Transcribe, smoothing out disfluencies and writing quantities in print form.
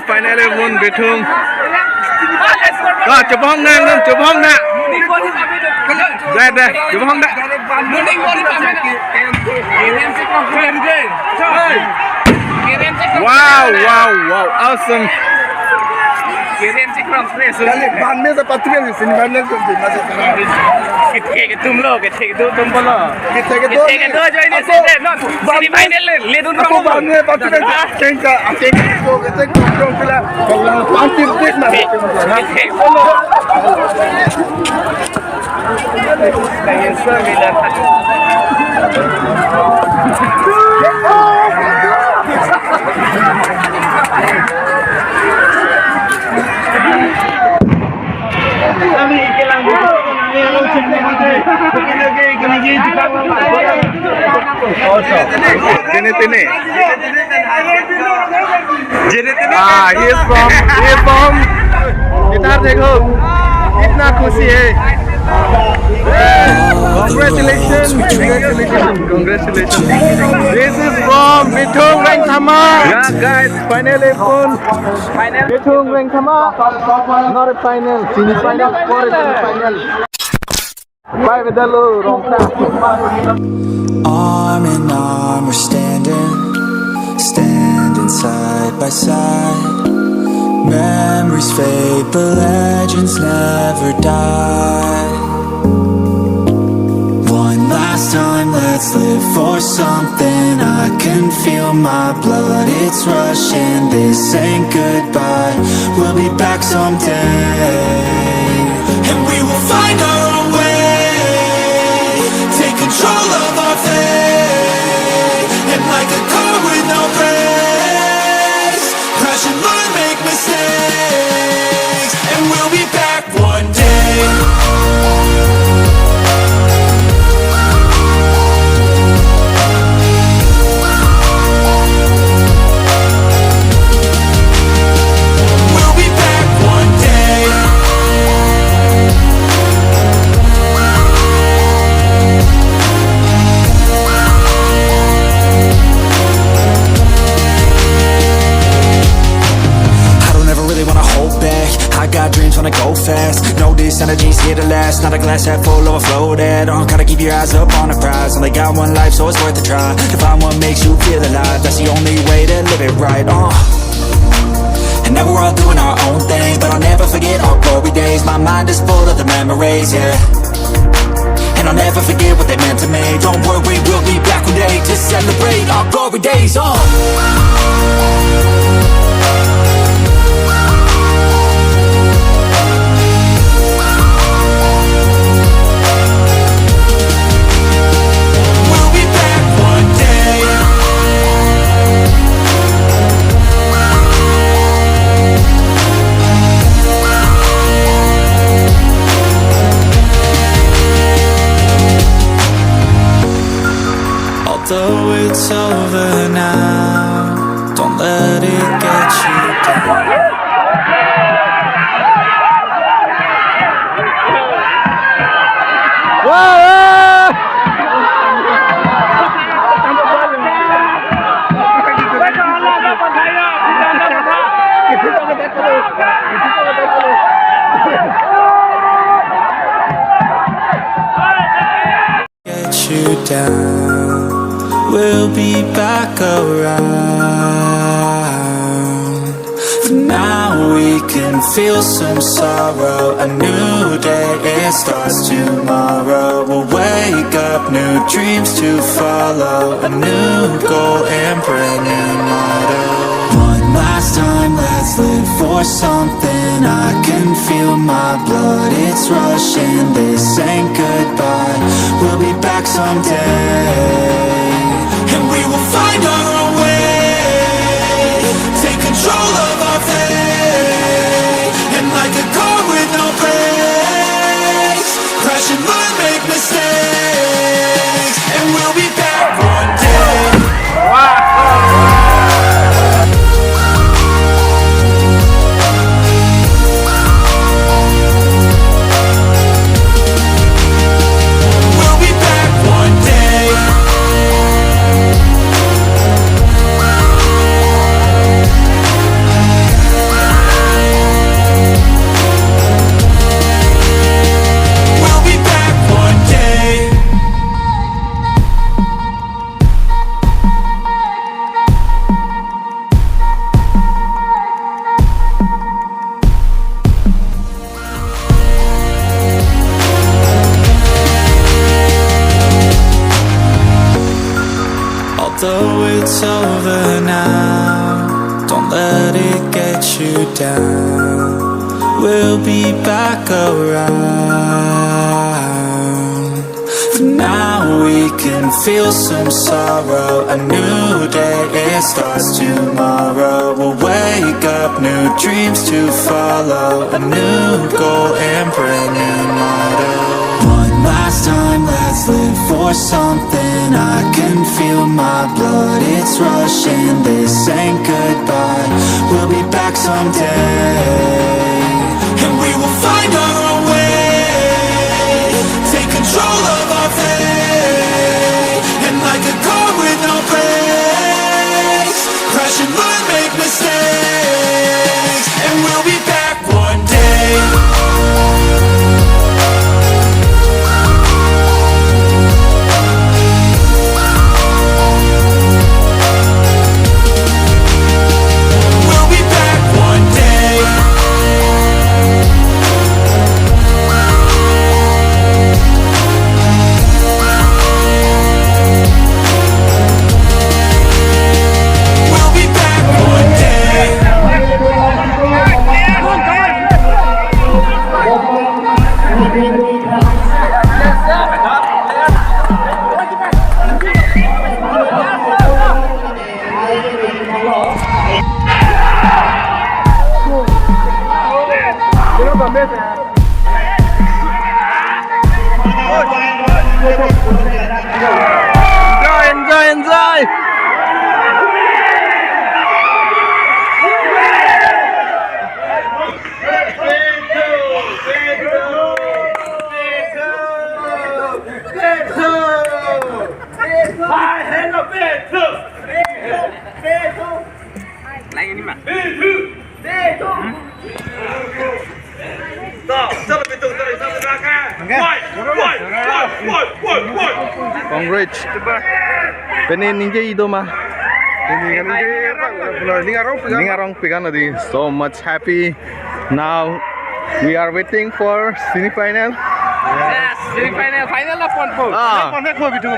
finally won Bithung. Chụp hông nè, chụp hông nè. Đây, chụp hông nè. Wow, awesome. Ban में से पत्थर में से निकालने को कितने तुम लोग कितने तुम बोलो कितने दो जो इन्हें से सेमीफाइनल ले दूँ आपको बाद में पत्थर में चेंज का को कितने को फिला पांच टीम देखना बोलो he is from इधर देखो कितना खुशी है congratulations this is from Bithung Rengthama yeah guys finally won Bithung Rengthama not a final semi-final for a semi-final bye Vidalu Rongkhang arm in arm we're standing side by side. Memories fade, but legends never die. One last time, let's live for something. I can feel my blood, it's rushing. This ain't goodbye, we'll be back someday. And we will find our own way, take control of our fate. And like a car with no brakes, crash and learn, make mistakes. And we'll be back one day. We'll be back one day. I got dreams, wanna go fast. Know this energy's here to last. Not a glass half full, overflow that. Gotta keep your eyes up on the prize. Only got one life, so it's worth a try. To find what makes you feel alive, that's the only way to live it right. And now we're all doing our own thing, but I'll never forget our glory days. My mind is full of the memories, yeah. And I'll never forget what they meant to me. Don't worry, we'll be back one day to celebrate our glory days, Although it's over now, don't let it get you down. Get you down. We'll be back around. For now we can feel some sorrow. A new day, it starts tomorrow. We'll wake up, new dreams to follow. A new goal and brand new motto. One last time, let's live for something. I can feel my blood, it's rushing. This ain't goodbye, we'll be back someday. And we will find our own way, take control of our fate. And like a car with no brakes, crash and learn, make mistakes. And we'll be back one day. We'll be back one day. we'll be back around. For now we can feel some sorrow. A new day, it starts tomorrow. We'll wake up, new dreams to follow. A new goal and brand new motto. One last time, let's live for something. I can feel my blood, it's rushing. This ain't goodbye, we'll be back someday. And we will find our own way, take control of our fate. And like a car with no brakes, crash and learn, make mistakes. And we'll be back one day. Enjoy! Congrats. Penin ninja ido mah. Ningarong piganadi. So much happy. Now we are waiting for semi-final. Yes, semi-final, final lah pon po. Ah. Pon ko bitung